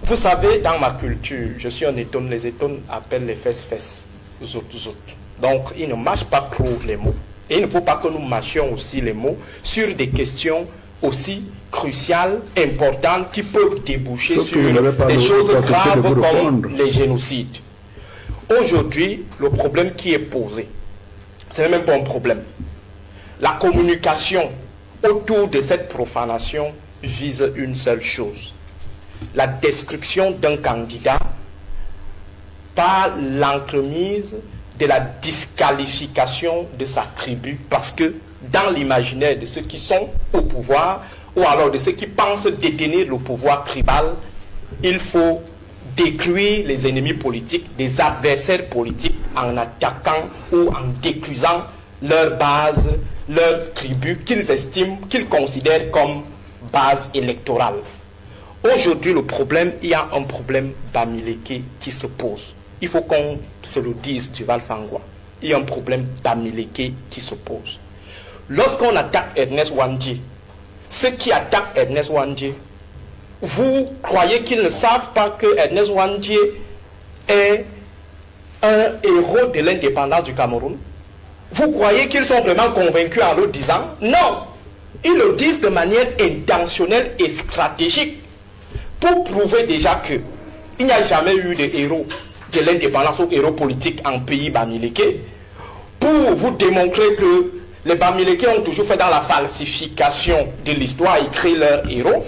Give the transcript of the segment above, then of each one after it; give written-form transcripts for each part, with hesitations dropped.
Vous savez, dans ma culture, je suis un étonne, les étonnes appellent les fesses, zout. Donc, il ne mâche pas trop les mots. Et il ne faut pas que nous mâchions aussi les mots sur des questions aussi cruciales, importantes, qui peuvent déboucher sur des choses graves comme les génocides. Aujourd'hui, le problème qui est posé, ce n'est même pas un problème. La communication autour de cette profanation vise une seule chose: la destruction d'un candidat par l'entremise de la disqualification de sa tribu, parce que dans l'imaginaire de ceux qui sont au pouvoir, ou alors de ceux qui pensent détenir le pouvoir tribal, il faut détruire les ennemis politiques, des adversaires politiques, en attaquant ou en détruisant leur base, leur tribu qu'ils estiment, qu'ils considèrent comme base électorale. Aujourd'hui, le problème, il y a un problème Bamileke qui se pose. Il faut qu'on se le dise, Duval Fangwa. Il y a un problème Bamileke qui se pose. Lorsqu'on attaque Ernest Wandji, ceux qui attaquent Ernest Wandji, vous croyez qu'ils ne savent pas que Ernest Wandji est un héros de l'indépendance du Cameroun? Vous croyez qu'ils sont vraiment convaincus en le disant? Non! Ils le disent de manière intentionnelle et stratégique pour prouver déjà qu'il n'y a jamais eu de héros de l'indépendance ou héros politique en pays Bamileke, pour vous démontrer que les Bamileke ont toujours fait dans la falsification de l'histoire et créé leurs héros,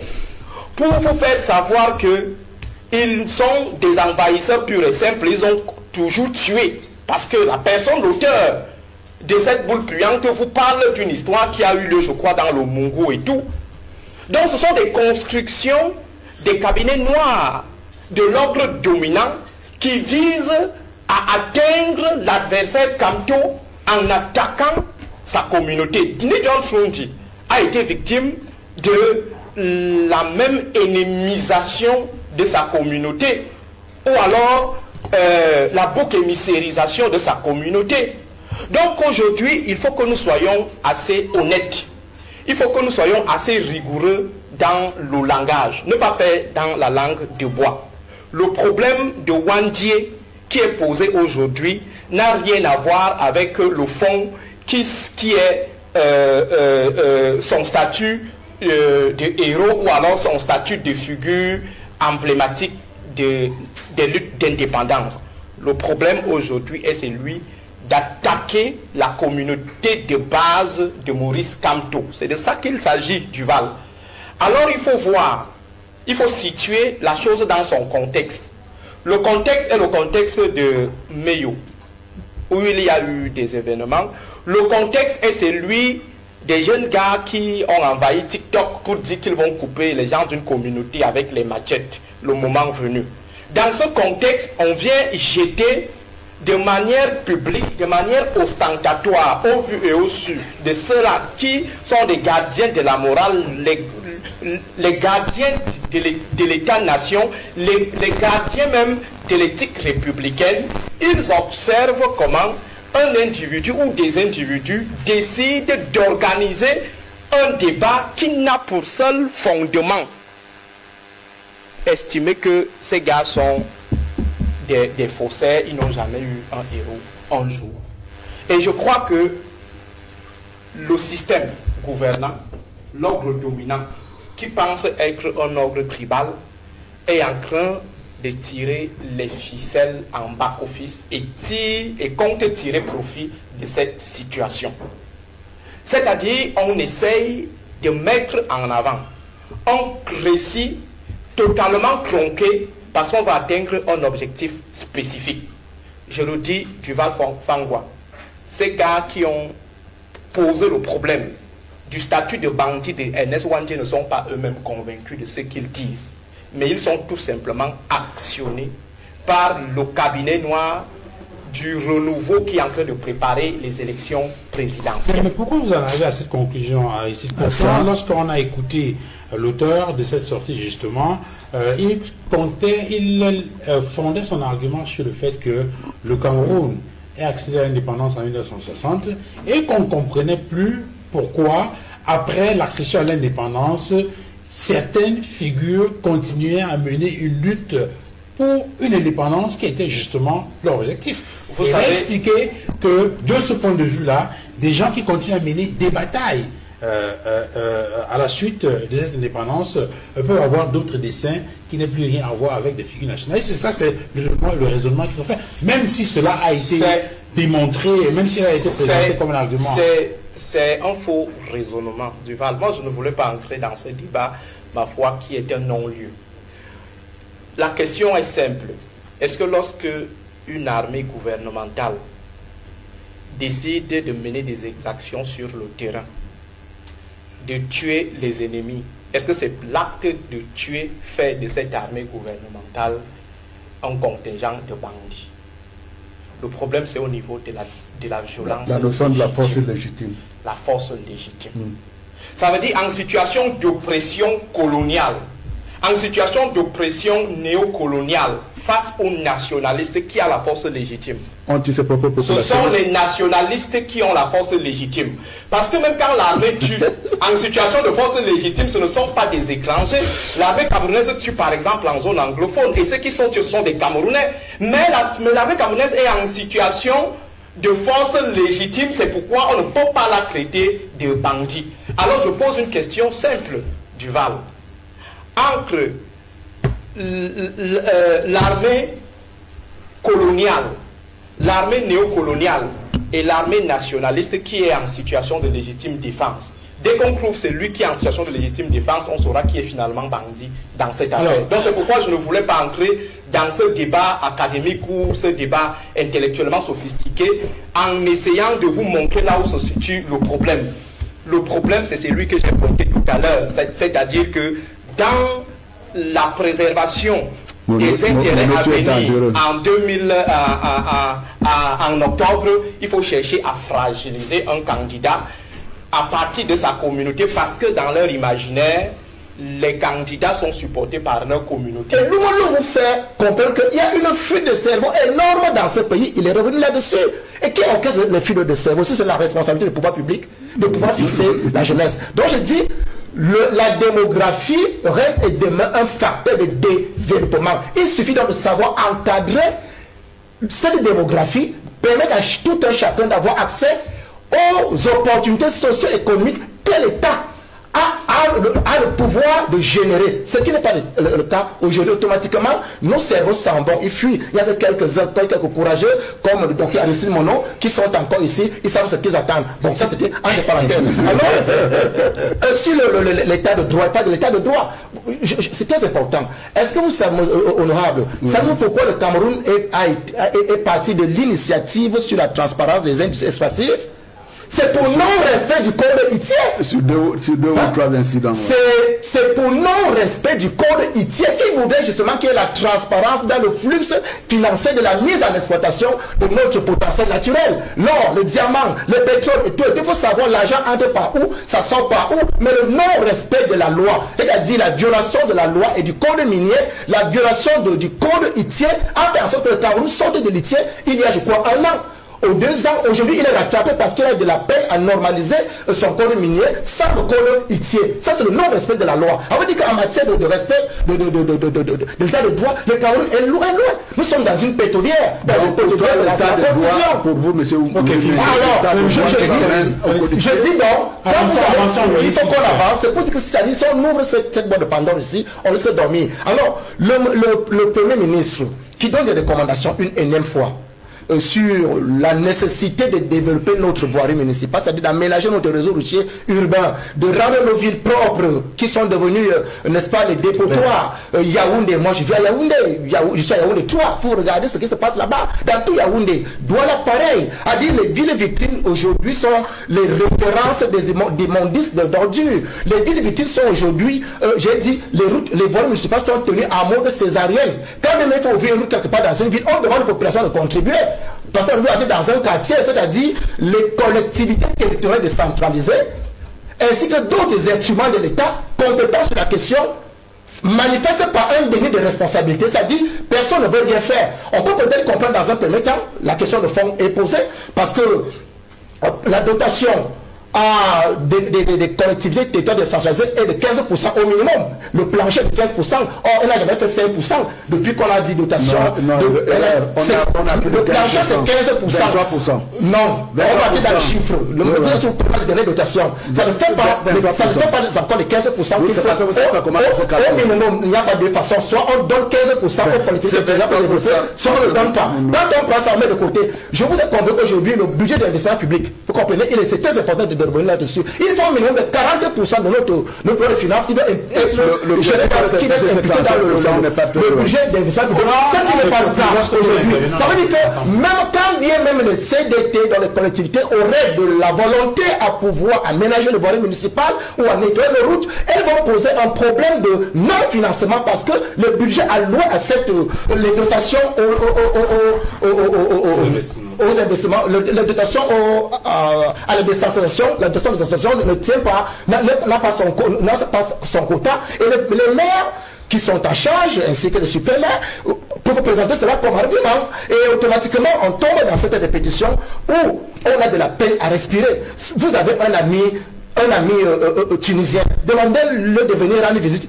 pour vous faire savoir qu'ils sont des envahisseurs purs et simples, ils ont toujours tué, parce que la personne, l'auteur de cette boule puante, vous parle d'une histoire qui a eu lieu, je crois, dans le Mungo et tout. Donc ce sont des constructions des cabinets noirs de l'ordre dominant qui visent à atteindre l'adversaire Kamto en attaquant sa communauté. Nidjon Frundi a été victime de la même ennemisation de sa communauté, ou alors la bouc-émissérisation de sa communauté. Donc aujourd'hui, il faut que nous soyons assez honnêtes. Il faut que nous soyons assez rigoureux dans le langage, ne pas faire dans la langue de bois. Le problème de Wandji qui est posé aujourd'hui n'a rien à voir avec le fond qui est son statut de héros ou alors son statut de figure emblématique des luttes d'indépendance. Le problème aujourd'hui est celui d'attaquer la communauté de base de Maurice Kamto. C'est de ça qu'il s'agit, Duval. Alors il faut voir, il faut situer la chose dans son contexte. Le contexte est le contexte de Meyo, où il y a eu des événements. Le contexte est celui des jeunes gars qui ont envahi TikTok pour dire qu'ils vont couper les gens d'une communauté avec les machettes, le moment venu. Dans ce contexte, on vient jeter de manière publique, de manière ostentatoire, au vu et au su de ceux-là qui sont des gardiens de la morale, les gardiens de l'État-nation, les gardiens même de l'éthique républicaine. Ils observent comment un individu ou des individus décident d'organiser un débat qui n'a pour seul fondement estimer que ces gars sont des faussaires, ils n'ont jamais eu un héros un jour. Et je crois que le système gouvernant, l'ordre dominant, qui pense être un ordre tribal, est en train de tirer les ficelles en back-office et compte tirer profit de cette situation. C'est-à-dire, on essaye de mettre en avant un récit totalement tronqué parce qu'on va atteindre un objectif spécifique. Je le dis, Duval Fangwa, ces gars qui ont posé le problème du statut de bandit de Ernest Wandji ne sont pas eux-mêmes convaincus de ce qu'ils disent, mais ils sont tout simplement actionnés par le cabinet noir du renouveau qui est en train de préparer les élections présidentielles. Mais pourquoi vous en arrivez à cette conclusion ici? Lorsqu'on a écouté l'auteur de cette sortie, justement, il fondait son argument sur le fait que le Cameroun est accédé à l'indépendance en 1960 et qu'on ne comprenait plus pourquoi, après l'accession à l'indépendance, certaines figures continuaient à mener une lutte pour une indépendance qui était justement leur objectif. Il a expliqué que, de ce point de vue-là, des gens qui continuent à mener des batailles à la suite de cette indépendance peuvent avoir d'autres dessins qui n'ont plus rien à voir avec des figures nationalistes. Et ça, c'est le raisonnement qu'ils ont fait. Même si cela a été démontré, même si cela a été présenté comme un argument. C'est un faux raisonnement, Duval. Moi, je ne voulais pas entrer dans ce débat, ma foi, qui est un non-lieu. La question est simple. Est-ce que lorsque une armée gouvernementale décide de mener des exactions sur le terrain, de tuer les ennemis, est-ce que c'est l'acte de tuer fait de cette armée gouvernementale un contingent de bandits? Le problème, c'est au niveau de la violence. La notion de la force légitime. La force légitime. Ça veut dire en situation d'oppression coloniale, en situation d'oppression néocoloniale, face aux nationalistes qui ont la force légitime. Ce sont les nationalistes qui ont la force légitime. Parce que même quand l'armée tue, en situation de force légitime, ce ne sont pas des étrangers. L'armée camerounaise tue par exemple en zone anglophone. Et ceux qui sont tués, ce sont des Camerounais. Mais l'armée camerounaise est en situation de force légitime. C'est pourquoi on ne peut pas la traiter de bandit. Alors je pose une question simple, Duval. Entre l'armée coloniale, l'armée néocoloniale et l'armée nationaliste qui est en situation de légitime défense, dès qu'on trouve celui qui est en situation de légitime défense, on saura qui est finalement bandit dans cette affaire. Donc c'est pourquoi je ne voulais pas entrer dans ce débat académique ou ce débat intellectuellement sophistiqué en essayant de vous montrer là où se situe le problème. Le problème, c'est celui que j'ai pointé tout à l'heure, c'est-à-dire que dans la préservation des intérêts à venir en octobre, il faut chercher à fragiliser un candidat à partir de sa communauté parce que dans leur imaginaire, les candidats sont supportés par leur communauté. Et nous vous fait comprendre qu'il y a une fuite de cerveau énorme dans ce pays. Il est revenu là-dessus. Et qui encaisse les fuites de cerveau? Si c'est la responsabilité du pouvoir public, de pouvoir fixer la jeunesse. Donc je dis, la démographie reste et demeure un facteur de développement. Il suffit donc de savoir encadrer cette démographie, permettre à tout un chacun d'avoir accès aux opportunités socio-économiques que l'État a le pouvoir de générer. Ce qui n'est pas le cas aujourd'hui. Automatiquement, nos cerveaux s'en vont, ils fuient. Il y a quelques-uns, quelques courageux, comme le docteur Aristide Monod, qui sont encore ici, ils savent ce qu'ils attendent. Donc ça, c'était entre parenthèses. Alors, sur l'état de droit, pas de l'état de droit, c'est très important. Est-ce que vous savez, honorable, savez-vous pourquoi le Cameroun est parti de l'initiative sur la transparence des industries extractives? C'est pour non-respect du code ITIE. Sur deux ou trois incidents. C'est pour non-respect du code ITIE qui voudrait justement qu'il y ait la transparence dans le flux financier de la mise en exploitation de notre potentiel naturel. L'or, le diamant, le pétrole et tout. Il faut savoir l'argent entre par où, ça sort par où. Mais le non-respect de la loi, c'est-à-dire la violation de la loi et du code minier, la violation du code ITIE, a fait en sorte que le Cameroun sorte de l'ITIE il y a, je crois, 1 an. Aux 2 ans, aujourd'hui, il est rattrapé parce qu'il a de la peine à normaliser son code minier sans le code ITIE. Ça, c'est le non-respect de la loi. On veut dire qu'en matière de respect de l'état de droit, le Cameroun est loin. Nous sommes dans une pétrolière. Dans une pétrolière, c'est la confusion. Pour vous, monsieur, alors, je dis donc, il faut qu'on avance. C'est pour que si on ouvre cette boîte de Pandore ici, on risque de dormir. Alors, le Premier ministre qui donne des recommandations une énième fois, sur la nécessité de développer notre voirie municipale, c'est-à-dire d'aménager notre réseau routier urbain, de rendre nos villes propres, qui sont devenues, n'est-ce pas, les dépotoirs. Yaoundé, moi je vis à Yaoundé, je suis à Yaoundé 3, il faut regarder ce qui se passe là-bas, dans tout Yaoundé. Douala pareil, à dire les villes vitrines aujourd'hui sont les références des immondices d'ordures. Les villes vitrines sont aujourd'hui, j'ai dit, les voiries municipales sont tenues en mode césarienne. Quand même il faut ouvrir une route quelque part dans une ville, on demande aux populations de contribuer. Parce qu'on veut agir dans un quartier, c'est-à-dire les collectivités territoriales décentralisées, ainsi que d'autres instruments de l'État compétents sur la question, manifestent par un déni de responsabilité, c'est-à-dire personne ne veut rien faire. On peut peut-être comprendre dans un premier temps, la question de fond est posée, parce que la dotation des collectivités territoriales décentralisées est de 15% au minimum. Le plancher est de 15%. Or, elle n'a jamais fait 5% depuis qu'on a dit dotation. Le plancher, c'est 15%. Non, on va dire dans les chiffres. Le ministre de donner dotation. Ça ne fait pas encore les 15% qu'il faut. Au minimum, il n'y a pas de façon. Soit on donne 15% aux collectivités territoriales pour développer, soit on ne le donne pas. Quand on prend ça, on met de côté. Je vous ai convaincu aujourd'hui, le budget d'investissement public, vous comprenez, c'est très important de revenir là-dessus. Il faut un minimum de 40% de notre loi de finances qui doit être géré par qui doit être imputé dans le budget d'investissement public. Ce qui n'est pas le cas aujourd'hui. Ça veut dire que même quand bien même les CDT dans les collectivités auraient de la volonté à pouvoir aménager le voirie municipal ou à nettoyer les routes, elles vont poser un problème de non-financement parce que le budget alloué à les dotations aux investissements, la dotation à la décentralisation, la dotation de décentralisation ne tient pas, n'a pas son quota. Et les maires qui sont en charge, ainsi que les super-maires, peuvent présenter cela comme argument. Et automatiquement, on tombe dans cette répétition où on a de la peine à respirer. Vous avez un ami tunisien, demandez-le de venir rendre visite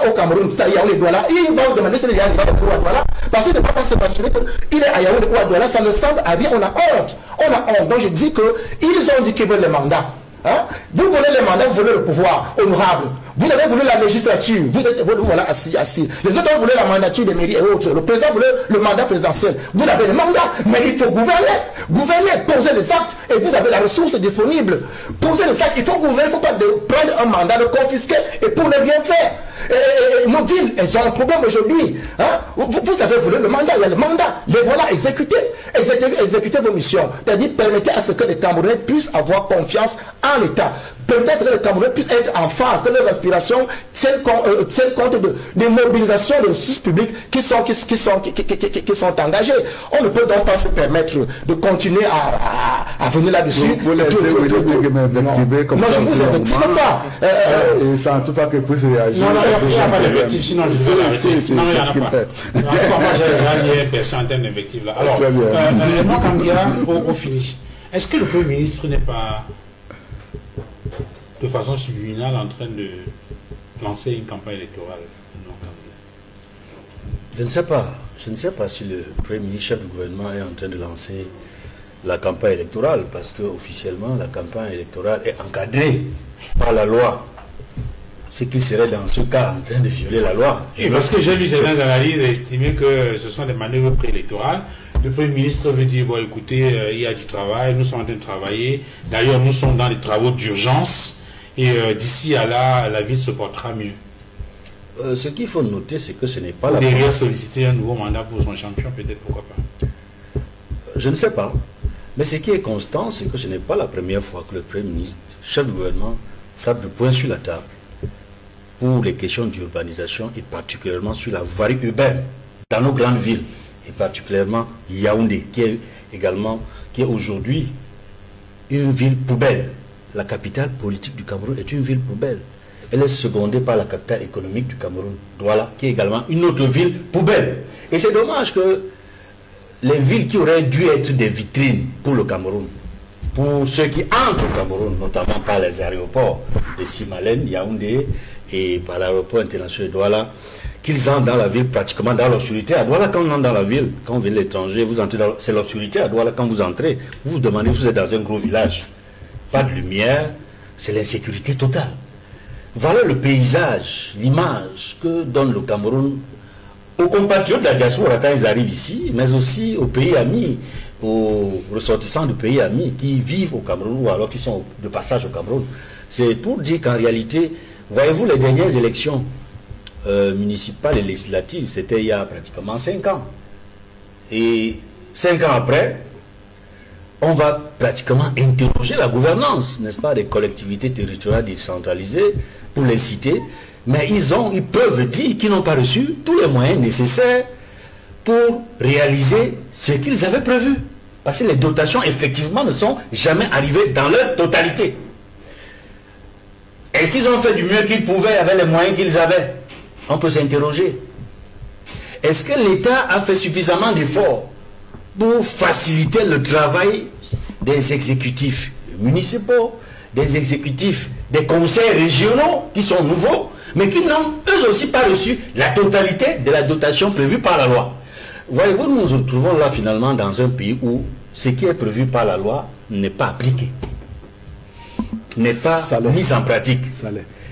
au Cameroun, c'est-à-dire à Douala. Il va vous demander s'il est à Douala, parce qu'il ne va pas se rassurer qu'il est à Yaoundé ou à Douala, ça ne semble à rien, on a honte. On a honte. Donc je dis qu'ils ont dit qu'ils veulent le mandat. Hein? Vous voulez le mandat, vous voulez le pouvoir honorable. Vous avez voulu la législature, vous voilà assis. Les autres ont voulu la mandature des mairies et autres. Le président voulait le mandat présidentiel. Vous avez le mandat, mais il faut gouverner, poser les actes, et vous avez la ressource disponible. Poser les actes, il faut gouverner, il ne faut pas prendre un mandat, le confisquer, et pour ne rien faire. Et nos villes, elles ont un problème aujourd'hui. Hein? Vous avez voulu le mandat, il y a le mandat. Les voilà, exécutez vos missions. C'est-à-dire, permettez à ce que les Camerounais puissent avoir confiance en l'État. Permettez à ce que les Camerounais puissent être en phase, que leurs aspirations tiennent compte des mobilisations de ressources publiques qui sont engagées. On ne peut donc pas se permettre de continuer à venir là-dessus. Vous laissez m'invectiver comme ça. Non, je ne vous invective pas. Et sans toutefois que puisse réagir. Non, il n'y a pas d'invective, sinon je vais l'arrêter. Non, il n'y en a pas. Moi, j'ai perçu en termes d'invective là. Alors, moi, Kandia, au finish, est-ce que le Premier ministre n'est pas de façon subliminale en train de lancer une campagne électorale? Je ne sais pas. Je ne sais pas si le Premier ministre, chef du gouvernement, est en train de lancer la campagne électorale, parce que officiellement la campagne électorale est encadrée par la loi. C'est qu'il serait dans ce cas en train de violer la loi. Et parce que j'ai lu certaines analyses et estimé que ce sont des manœuvres préélectorales. Le Premier ministre veut dire, bon écoutez, il y a du travail, nous sommes en train de travailler. D'ailleurs, nous sommes dans des travaux d'urgence. Et d'ici à là, la ville se portera mieux. Ce qu'il faut noter, c'est que ce n'est pas la derrière solliciter un nouveau mandat pour son champion, peut-être, pourquoi pas. Je ne sais pas. Mais ce qui est constant, c'est que ce n'est pas la première fois que le Premier ministre, chef du gouvernement, frappe le poing sur la table pour les questions d'urbanisation et particulièrement sur la voirie urbaine dans nos grandes villes, et particulièrement Yaoundé, qui est aujourd'hui une ville poubelle. La capitale politique du Cameroun est une ville poubelle. Elle est secondée par la capitale économique du Cameroun, Douala, qui est également une autre ville poubelle. Et c'est dommage que les villes qui auraient dû être des vitrines pour le Cameroun, pour ceux qui entrent au Cameroun, notamment par les aéroports de Simalène, Yaoundé, et par l'aéroport international de Douala, qu'ils entrent dans la ville pratiquement dans l'obscurité. À Douala, quand on entre dans la ville, quand on vient de l'étranger, vous entrez dans... c'est l'obscurité à Douala. Quand vous entrez, vous vous demandez, vous êtes dans un gros village. Pas de lumière, c'est l'insécurité totale. Voilà le paysage, l'image que donne le Cameroun aux compatriotes de la diaspora quand ils arrivent ici, mais aussi aux pays amis, aux ressortissants de pays amis qui vivent au Cameroun ou alors qui sont de passage au Cameroun. C'est pour dire qu'en réalité, voyez-vous, les dernières élections municipales et législatives, c'était il y a pratiquement 5 ans. Et 5 ans après, on va pratiquement interroger la gouvernance, n'est-ce pas, des collectivités territoriales décentralisées pour les citer, mais ils peuvent dire qu'ils n'ont pas reçu tous les moyens nécessaires pour réaliser ce qu'ils avaient prévu. Parce que les dotations, effectivement, ne sont jamais arrivées dans leur totalité. Est-ce qu'ils ont fait du mieux qu'ils pouvaient avec les moyens qu'ils avaient? On peut s'interroger. Est-ce que l'État a fait suffisamment d'efforts pour faciliter le travail des exécutifs municipaux, des exécutifs, des conseils régionaux qui sont nouveaux, mais qui n'ont eux aussi pas reçu la totalité de la dotation prévue par la loi. Voyez-vous, nous nous retrouvons là finalement dans un pays où ce qui est prévu par la loi n'est pas appliqué, n'est pas mis en pratique.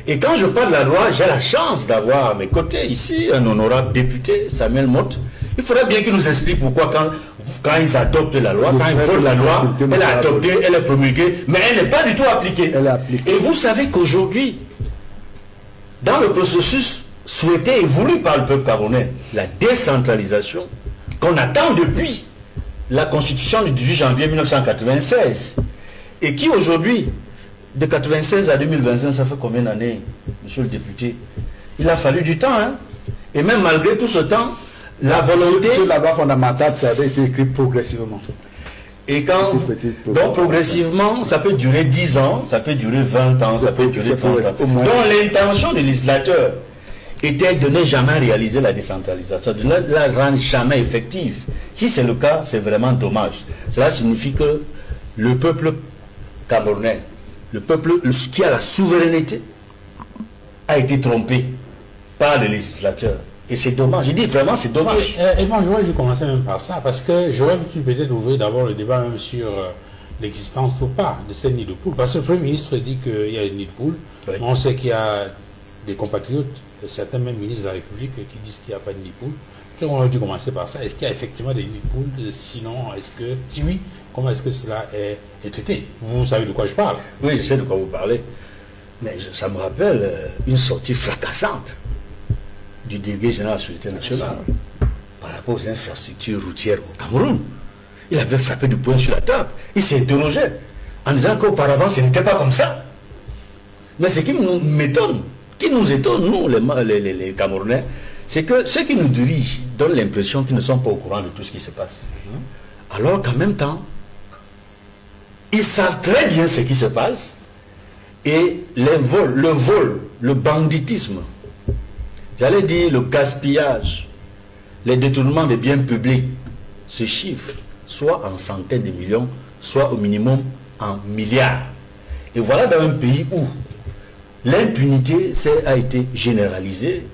Et quand je parle de la loi, j'ai la chance d'avoir à mes côtés ici un honorable député, Samuel Motte. Il faudrait bien qu'il nous explique pourquoi quand ils adoptent la loi, quand ils votent la loi, elle est adoptée, elle est promulguée, mais elle n'est pas du tout appliquée. Et vous savez qu'aujourd'hui, dans le processus souhaité et voulu par le peuple camerounais, la décentralisation, qu'on attend depuis la constitution du 18 janvier 1996, et qui aujourd'hui, de 1996 à 2025, ça fait combien d'années, monsieur le député? Il a fallu du temps, hein? Et même malgré tout ce temps, la volonté... Sur la loi fondamentale, ça avait été écrit progressivement. Et quand... Donc progressivement, ça peut durer 10 ans, ça peut durer 20 ans, ça peut durer 30 ans. Donc l'intention du législateur était de ne jamais réaliser la décentralisation, de ne la rendre jamais effective. Si c'est le cas, c'est vraiment dommage. Cela signifie que le peuple camerounais, le peuple qui a la souveraineté, a été trompé par le législateur. Et c'est dommage. Je dis vraiment, c'est dommage. Et moi, j'aurais dû commencer même par ça, parce que j'aurais pu peut-être ouvrir d'abord le débat même sur l'existence ou pas de ces nids de poules. Parce que le Premier ministre dit qu'il y a des nids de poules. Oui. On sait qu'il y a des compatriotes, certains même ministres de la République, qui disent qu'il n'y a pas de nids de poules. Donc on aurait dû commencer par ça. Est-ce qu'il y a effectivement des nids de poules? Sinon, est-ce que, si oui, comment est-ce que cela est traité? Vous savez de quoi je parle? Oui, je sais de quoi vous parlez. Mais ça me rappelle une sortie fracassante du délégué général de la Sécurité nationale par rapport aux infrastructures routières au Cameroun. Il avait frappé du poing sur la table. Il s'est interrogé en disant qu'auparavant, ce n'était pas comme ça. Mais ce qui m'étonne, qui nous étonne, nous, les Camerounais, c'est que ceux qui nous dirigent donnent l'impression qu'ils ne sont pas au courant de tout ce qui se passe. Alors qu'en même temps, ils savent très bien ce qui se passe et le vol, le banditisme, j'allais dire le gaspillage, les détournements des biens publics se chiffrent soit en centaines de millions, soit au minimum en milliards. Et voilà dans un pays où l'impunité a été généralisée,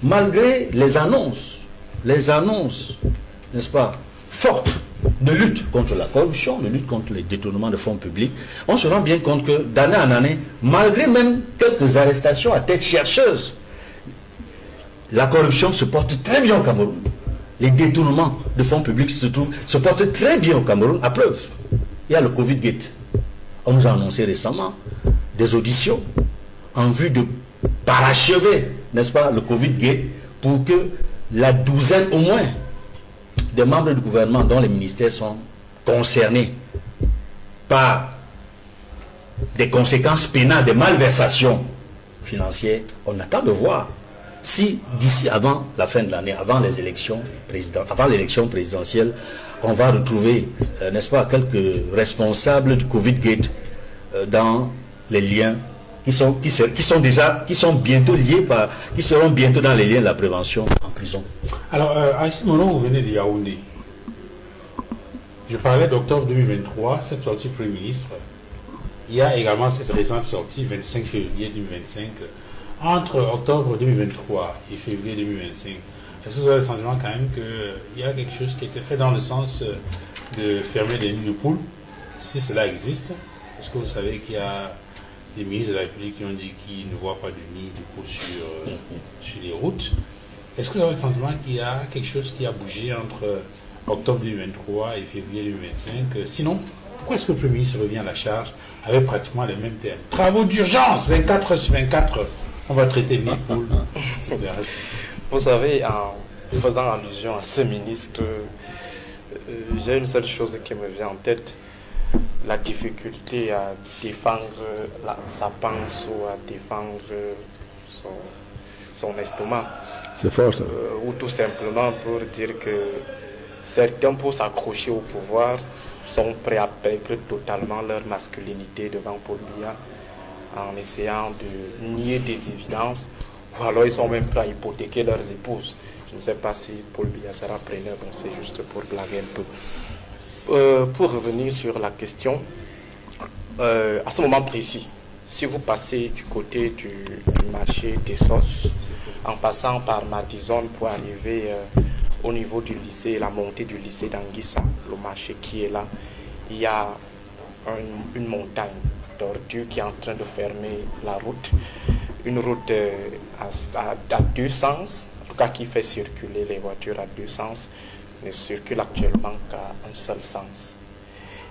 malgré les annonces, n'est-ce pas, fortes de lutte contre la corruption, de lutte contre les détournements de fonds publics. On se rend bien compte que d'année en année, malgré même quelques arrestations à tête chercheuse, la corruption se porte très bien au Cameroun. Les détournements de fonds publics se portent très bien au Cameroun, à preuve. Il y a le Covid-Gate. On nous a annoncé récemment des auditions en vue de parachever, n'est-ce pas, le Covid-Gate, pour que la douzaine au moins des membres du gouvernement dont les ministères sont concernés par des conséquences pénales, des malversations financières, on attend de voir si d'ici avant la fin de l'année, avant l'élection présidentielle, on va retrouver, n'est-ce pas, quelques responsables du Covid-Gate dans les liens qui seront bientôt dans les liens de la prévention en prison. Alors, à ce moment, vous venez de Yaoundé. Je parlais d'octobre 2023, cette sortie Premier ministre. Il y a également cette récente sortie, 25 février 2025. Entre octobre 2023 et février 2025, est-ce que vous avez le sentiment quand même qu'il y a quelque chose qui a été fait dans le sens de fermer des nids de poules, si cela existe? Est-ce que vous savez qu'il y a des ministres de la République qui ont dit qu'ils ne voient pas de nids de poules sur les routes? Est-ce que vous avez le sentiment qu'il y a quelque chose qui a bougé entre octobre 2023 et février 2025? Sinon, pourquoi est-ce que le Premier ministre revient à la charge avec pratiquement les mêmes termes? Travaux d'urgence, 24 sur 24. On va traiter les poules. Vous savez, en faisant allusion à ce ministre, j'ai une seule chose qui me vient en tête, la difficulté à défendre sa panse ou à défendre son estomac. C'est fort ça. Ou tout simplement pour dire que certains, pour s'accrocher au pouvoir, sont prêts à perdre totalement leur masculinité devant Paul Biya, en essayant de nier des évidences, ou alors ils sont même prêts à hypothéquer leurs épouses. Je ne sais pas si Paul Biya sera preneur, bon, c'est juste pour blaguer un peu. Pour revenir sur la question, à ce moment précis, si vous passez du côté du marché des sauces, en passant par Madison pour arriver au niveau du lycée, la montée du lycée d'Anguissa, le marché qui est là, il y a une montagne d'ordures qui est en train de fermer la route. Une route à deux sens, en tout cas qui fait circuler les voitures à deux sens, ne circule actuellement qu'à un seul sens.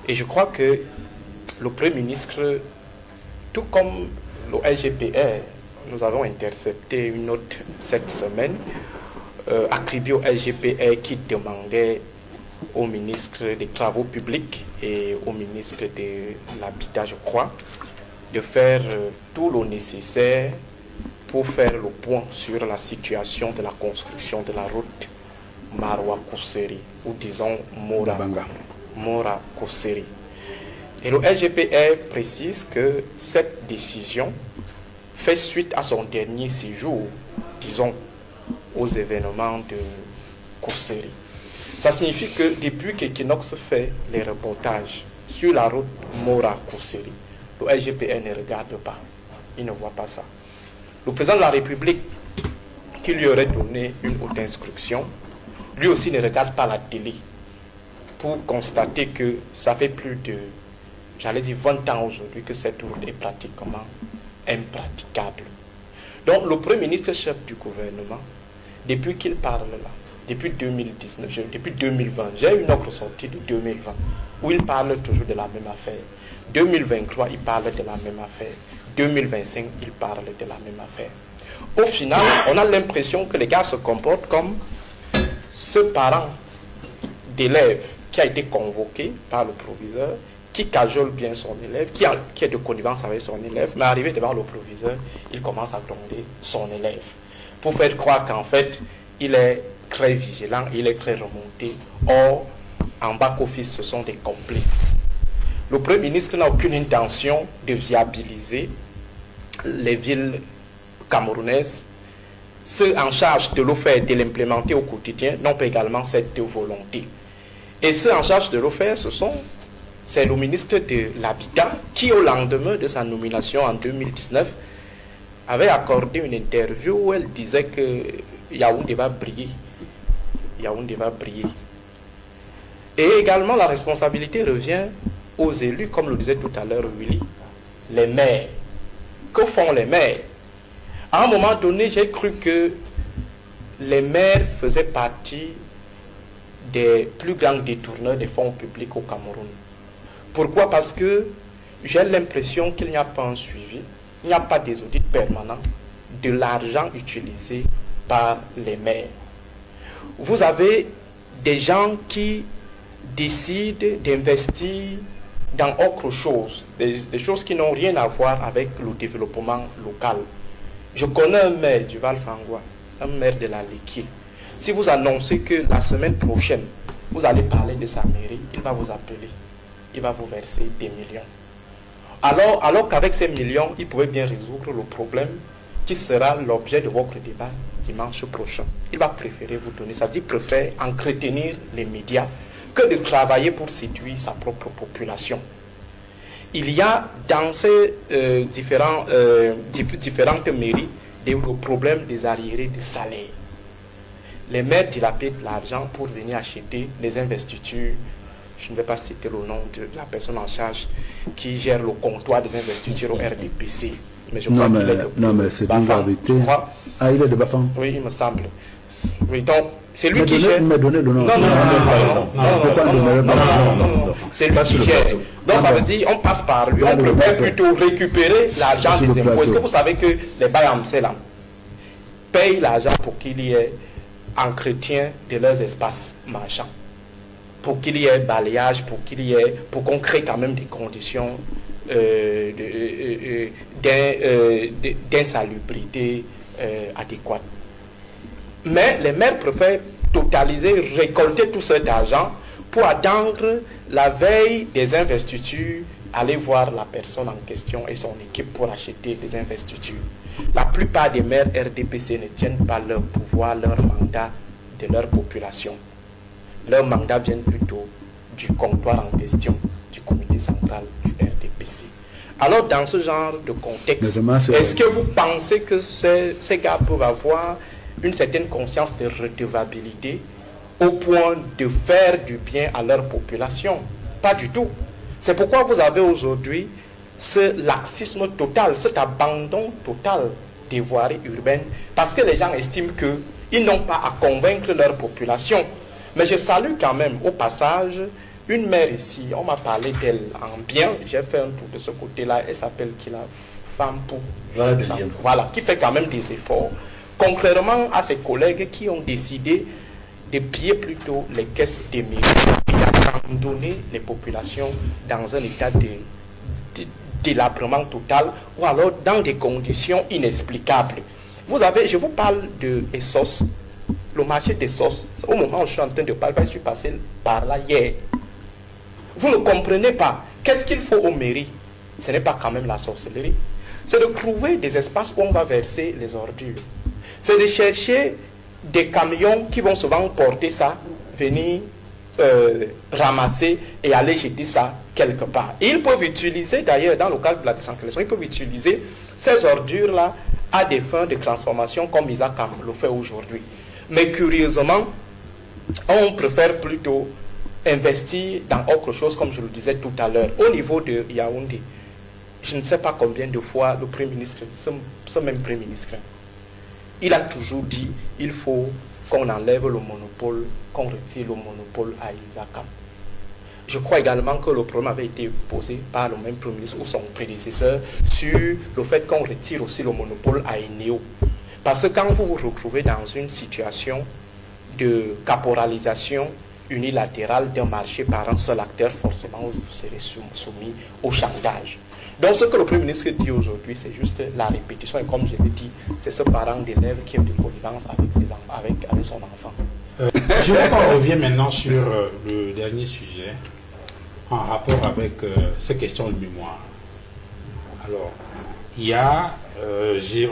Et je crois que le Premier ministre, tout comme le LGPR, nous avons intercepté une note cette semaine attribuée au LGPR qui demandait au ministre des Travaux publics et au ministre de l'Habitat, je crois, de faire tout le nécessaire pour faire le point sur la situation de la construction de la route Maroua-Kousseri, ou disons Mora-Kousseri. Et le LGPR précise que cette décision fait suite à son dernier séjour, disons, aux événements de Kousseri. Ça signifie que depuis qu'Equinox fait les reportages sur la route Mora-Kousseri, le LGPR ne regarde pas, il ne voit pas ça. Le président de la République, qui lui aurait donné une haute instruction, lui aussi ne regarde pas la télé pour constater que ça fait plus de, j'allais dire 20 ans aujourd'hui que cette route est pratiquement impraticable. Donc le Premier ministre chef du gouvernement, depuis qu'il parle là, depuis 2019, depuis 2020, j'ai une autre sortie de 2020 où il parle toujours de la même affaire. 2023, il parle de la même affaire. 2025, il parle de la même affaire. Au final, on a l'impression que les gars se comportent comme ce parent d'élève qui a été convoqué par le proviseur, qui cajole bien son élève, qui est de connivence avec son élève, mais arrivé devant le proviseur, il commence à gronder son élève pour faire croire qu'en fait, il est très vigilant, il est très remonté. Or, en back-office, ce sont des complices. Le Premier ministre n'a aucune intention de viabiliser les villes camerounaises. Ceux en charge de l'eau faire, de l'implémenter au quotidien, n'ont pas également cette volonté. Et ceux en charge de l'eau faire, c'est le ministre de l'Habitat qui, au lendemain de sa nomination en 2019, avait accordé une interview où elle disait que Yaoundé va briller. Yaoundé va briller. Et également, la responsabilité revient aux élus, comme le disait tout à l'heure Willy, les maires. Que font les maires? À un moment donné, j'ai cru que les maires faisaient partie des plus grands détourneurs des fonds publics au Cameroun. Pourquoi? Parce que j'ai l'impression qu'il n'y a pas un suivi, il n'y a pas des audits permanents de l'argent utilisé par les maires. Vous avez des gens qui décident d'investir dans autre chose, des choses qui n'ont rien à voir avec le développement local. Je connais un maire du Val-Fangwa, un maire de la Léquier. Si vous annoncez que la semaine prochaine, vous allez parler de sa mairie, il va vous appeler, il va vous verser des millions. Alors qu'avec ces millions, il pouvait bien résoudre le problème qui sera l'objet de votre débat dimanche prochain. Il va préférer vous donner, ça veut dire qu'il préfère entretenir les médias que de travailler pour séduire sa propre population. Il y a dans ces différentes mairies des problèmes des arriérés de salaire. Les maires dilapident l'argent pour venir acheter des investitures. Je ne vais pas citer le nom de la personne en charge qui gère le comptoir des investitures au RDPC. Mais je crois qu'il est de non, mais c'est une vérité. Ah, il est de Bafang. Oui, il me semble. Oui, donc, c'est lui qui gère. Il m'a donné le nom. Non. C'est lui qui gère. Donc, ça veut dire, on passe par lui. On préfère plutôt récupérer l'argent des impôts. Est-ce que vous savez que les Bayamsé, là, payent l'argent pour qu'il y ait entretien de leurs espaces marchands, pour qu'il y ait balayage, pour qu'on crée quand même des conditions d'insalubrité adéquate. Mais les maires préfèrent totaliser, récolter tout cet argent pour attendre la veille des investitures, aller voir la personne en question et son équipe pour acheter des investitures. La plupart des maires RDPC ne tiennent pas leur pouvoir, leur mandat de leur population. Leur mandat vient plutôt du comptoir en question, du comité central du RDPC. baisser. Alors, dans ce genre de contexte, est-ce que vous pensez que ces gars peuvent avoir une certaine conscience de redevabilité au point de faire du bien à leur population? Pas du tout. C'est pourquoi vous avez aujourd'hui ce laxisme total, cet abandon total des voiries urbaines, parce que les gens estiment qu'ils n'ont pas à convaincre leur population. Mais je salue quand même, au passage, une mère ici, on m'a parlé d'elle en bien, j'ai fait un tour de ce côté-là, elle s'appelle Kila Femme pour... Voilà, qui fait quand même des efforts, contrairement à ses collègues qui ont décidé de piller plutôt les caisses des mairies et d'abandonner les populations dans un état de délabrement total ou alors dans des conditions inexplicables. Vous avez, je vous parle de Essos, le marché d'Essos, au moment où je suis en train de parler, je suis passé par là hier. Vous ne comprenez pas. Qu'est-ce qu'il faut aux mairies? Ce n'est pas quand même la sorcellerie. C'est de trouver des espaces où on va verser les ordures. C'est de chercher des camions qui vont souvent porter ça, venir ramasser et aller jeter ça quelque part. Et ils peuvent utiliser, d'ailleurs, dans le cadre de la décentralisation, ils peuvent utiliser ces ordures-là à des fins de transformation comme Isaac le fait aujourd'hui. Mais curieusement, on préfère plutôt investir dans autre chose, comme je le disais tout à l'heure. Au niveau de Yaoundé, je ne sais pas combien de fois le Premier ministre, ce même Premier ministre, il a toujours dit il faut qu'on enlève le monopole, qu'on retire le monopole à Isaac. Je crois également que le problème avait été posé par le même Premier ministre ou son prédécesseur sur le fait qu'on retire aussi le monopole à Eneo. Parce que quand vous vous retrouvez dans une situation de caporalisation unilatérale d'un marché par un seul acteur, forcément vous serez soumis au chantage. Donc ce que le Premier ministre dit aujourd'hui, c'est juste la répétition. Et comme je l'ai dit, c'est ce parent d'élève qui a une connivence avec son enfant. Je veux qu'on revienne maintenant sur le dernier sujet en rapport avec ces questions de mémoire. Alors, il y a,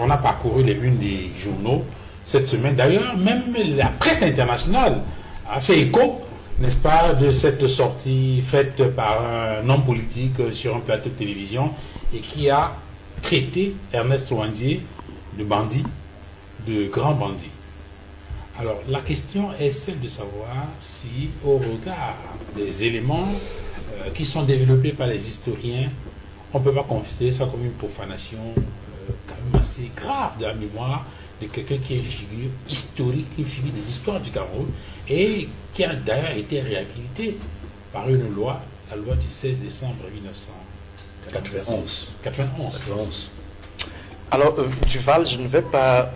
on a parcouru les unes des journaux cette semaine. D'ailleurs, même la presse internationale a fait écho, n'est-ce pas, de cette sortie faite par un homme politique sur un plateau de télévision et qui a traité Ernest Ouandié de bandit, de grand bandit. Alors, la question est celle de savoir si, au regard des éléments qui sont développés par les historiens, on ne peut pas considérer ça comme une profanation quand même assez grave de la mémoire de quelqu'un qui est une figure historique, une figure de l'histoire du Cameroun, et qui a d'ailleurs été réhabilité par une loi, la loi du 16 décembre 1991. Alors, Duval, je ne vais pas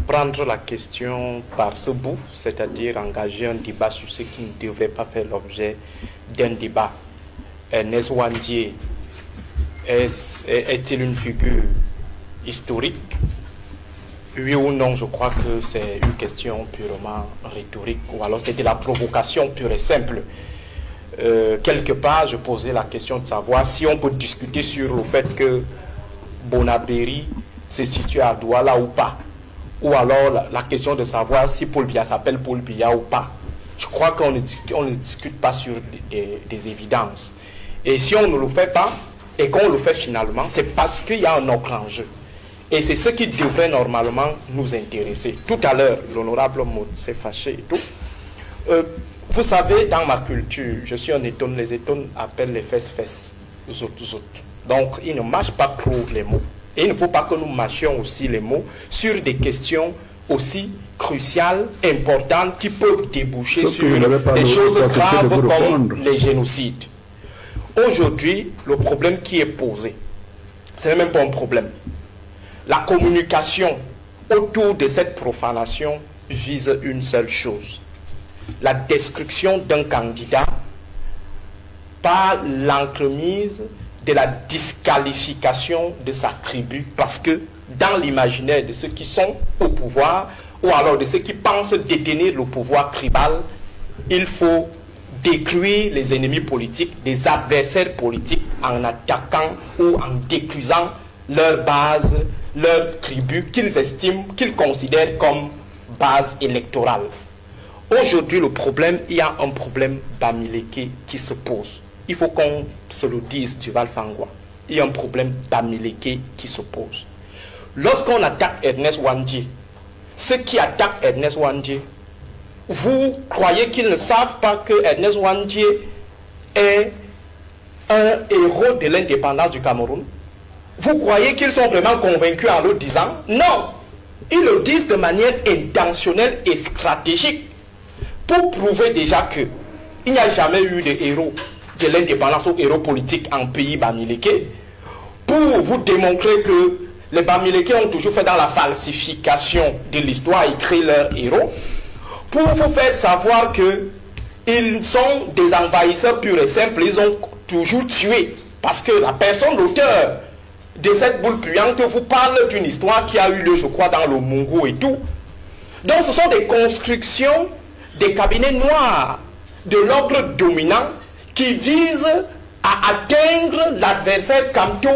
prendre la question par ce bout, c'est-à-dire engager un débat sur ce qui ne devrait pas faire l'objet d'un débat. Ernest Ouandié est-il une figure historique? Oui ou non, je crois que c'est une question purement rhétorique, ou alors c'est de la provocation pure et simple. Quelque part, je posais la question de savoir si on peut discuter sur le fait que Bonabéry se situe à Douala ou pas. Ou alors la question de savoir si Paul Biya s'appelle Paul Biya ou pas. Je crois qu'on ne discute pas sur des évidences. Et si on ne le fait pas, et qu'on le fait finalement, c'est parce qu'il y a un autre enjeu. Et c'est ce qui devrait normalement nous intéresser. Tout à l'heure, l'honorable Maud s'est fâché et tout. Vous savez, dans ma culture, je suis un étonne, les étonnes appellent les fesses, zout. Donc, ils ne mâchent pas trop les mots. Et il ne faut pas que nous mâchions aussi les mots sur des questions aussi cruciales, importantes, qui peuvent déboucher sur des choses graves comme les génocides. Aujourd'hui, le problème qui est posé, ce n'est même pas un problème. La communication autour de cette profanation vise une seule chose: la destruction d'un candidat par l'entremise de la disqualification de sa tribu, parce que dans l'imaginaire de ceux qui sont au pouvoir, ou alors de ceux qui pensent détenir le pouvoir tribal, il faut détruire les ennemis politiques, les adversaires politiques, en attaquant ou en détruisant leur base, leur tribu qu'ils estiment, qu'ils considèrent comme base électorale. Aujourd'hui, le problème, il y a un problème bamileke qui se pose. il faut qu'on se le dise, Duval Fangwa. Il y a un problème d'Amileke qui se pose. Lorsqu'on attaque Ernest Wandji, ceux qui attaquent Ernest Wandji, vous croyez qu'ils ne savent pas que Ernest Wandji est un héros de l'indépendance du Cameroun? Vous croyez qu'ils sont vraiment convaincus en le disant? Non! Ils le disent de manière intentionnelle et stratégique pour prouver déjà que il n'y a jamais eu de héros de l'indépendance ou héros politique en pays Bamileke, pour vous démontrer que les Bamileke ont toujours fait dans la falsification de l'histoire et créé leurs héros, pour vous faire savoir que ils sont des envahisseurs purs et simples, ils ont toujours tué, parce que la personne, l'auteur de cette boule puante vous parle d'une histoire qui a eu lieu, je crois, dans le Mungo et tout. Donc ce sont des constructions des cabinets noirs de l'ordre dominant qui visent à atteindre l'adversaire Kamto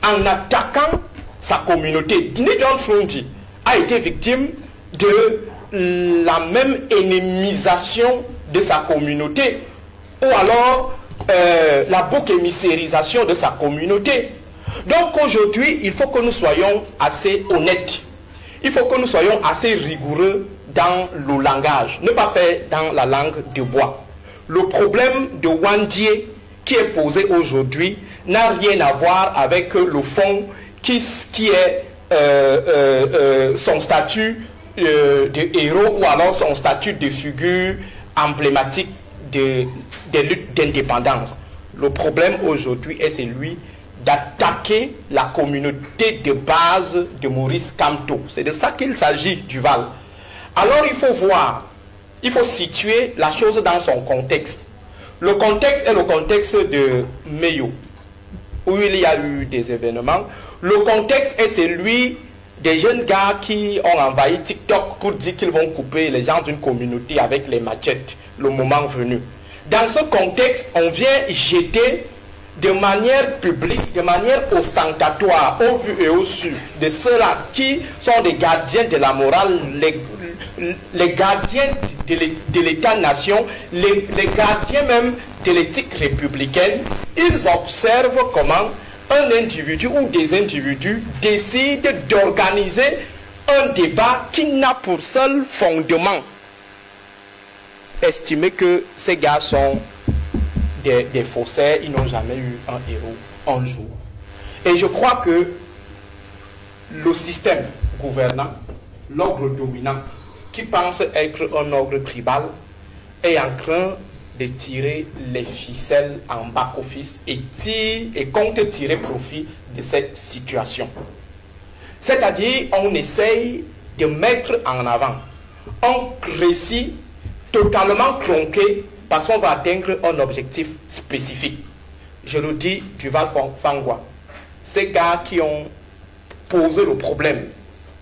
en attaquant sa communauté. John Frundi a été victime de la même ennemisation de sa communauté, ou alors la bouc émissérisation de sa communauté. Donc aujourd'hui, il faut que nous soyons assez honnêtes. Il faut que nous soyons assez rigoureux dans le langage. Ne pas faire dans la langue de bois. Le problème de Wandji qui est posé aujourd'hui n'a rien à voir avec le fond qui est son statut de héros ou alors son statut de figure emblématique des luttes d'indépendance. Le problème aujourd'hui est celui d'attaquer la communauté de base de Maurice Kamto. C'est de ça qu'il s'agit, Duval. Alors il faut voir, il faut situer la chose dans son contexte. Le contexte est le contexte de Meyo, où il y a eu des événements. Le contexte est celui des jeunes gars qui ont envahi TikTok pour dire qu'ils vont couper les gens d'une communauté avec les machettes, le moment venu. Dans ce contexte, on vient jeter de manière publique, de manière ostentatoire, au vu et au su, de ceux-là qui sont des gardiens de la morale, les gardiens de l'État-nation, les gardiens même de l'éthique républicaine. Ils observent comment un individu ou des individus décident d'organiser un débat qui n'a pour seul fondement estimer que ces gars sont des faussaires, ils n'ont jamais eu un héros un jour. Et je crois que le système gouvernant, l'ordre dominant, qui pense être un ordre tribal, est en train de tirer les ficelles en back-office et compte tirer profit de cette situation. C'est-à-dire, on essaye de mettre en avant un récit totalement tronqué parce qu'on va atteindre un objectif spécifique. Je le dis, Duval Fangwa, ces gars qui ont posé le problème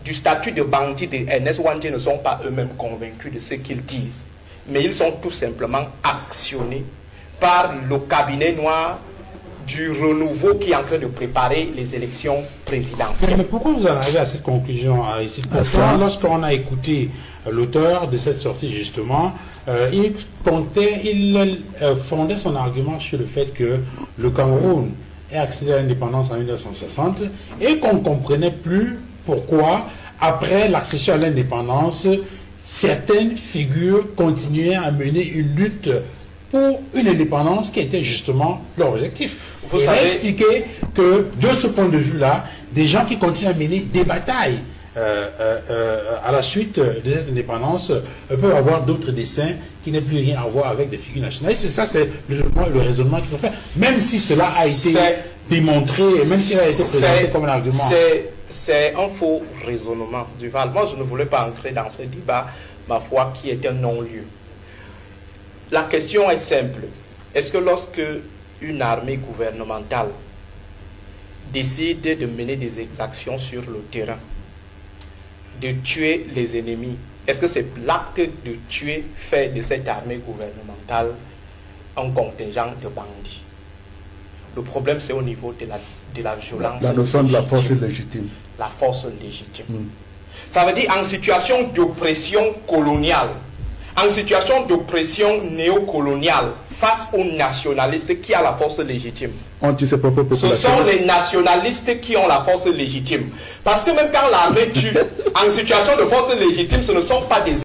du statut de bandit de Ernest Wandji ne sont pas eux-mêmes convaincus de ce qu'ils disent, mais ils sont tout simplement actionnés par le cabinet noir du renouveau qui est en train de préparer les élections présidentielles. Mais pourquoi vous en arrivez à cette conclusion ici? Lorsqu'on a écouté l'auteur de cette sortie, justement, il fondait son argument sur le fait que le Cameroun est accédé à l'indépendance en 1960 et qu'on ne comprenait plus pourquoi, après l'accession à l'indépendance, certaines figures continuaient à mener une lutte pour une indépendance qui était justement leur objectif. Vous savez expliquer que, de ce point de vue-là, des gens qui continuent à mener des batailles à la suite de cette indépendance peuvent avoir d'autres dessins qui n'ont plus rien à voir avec des figures nationalistes. Ça, c'est le raisonnement qu'ils ont fait. Même si cela a été démontré, et même si cela a été présenté comme un argument. C'est un faux raisonnement, Duval. Moi, je ne voulais pas entrer dans ce débat, ma foi, qui est un non-lieu. La question est simple. Est-ce que lorsque une armée gouvernementale décide de mener des exactions sur le terrain, de tuer les ennemis, est-ce que c'est l'acte de tuer fait de cette armée gouvernementale un contingent de bandits? Le problème, c'est au niveau de la violence. La notion de la force légitime. La force légitime. Ça veut dire en situation d'oppression coloniale, en situation d'oppression néocoloniale, face aux nationalistes qui a la force légitime. Ce sont les nationalistes qui ont la force légitime. Parce que même quand l'armée tue en situation de force légitime, ce ne sont pas des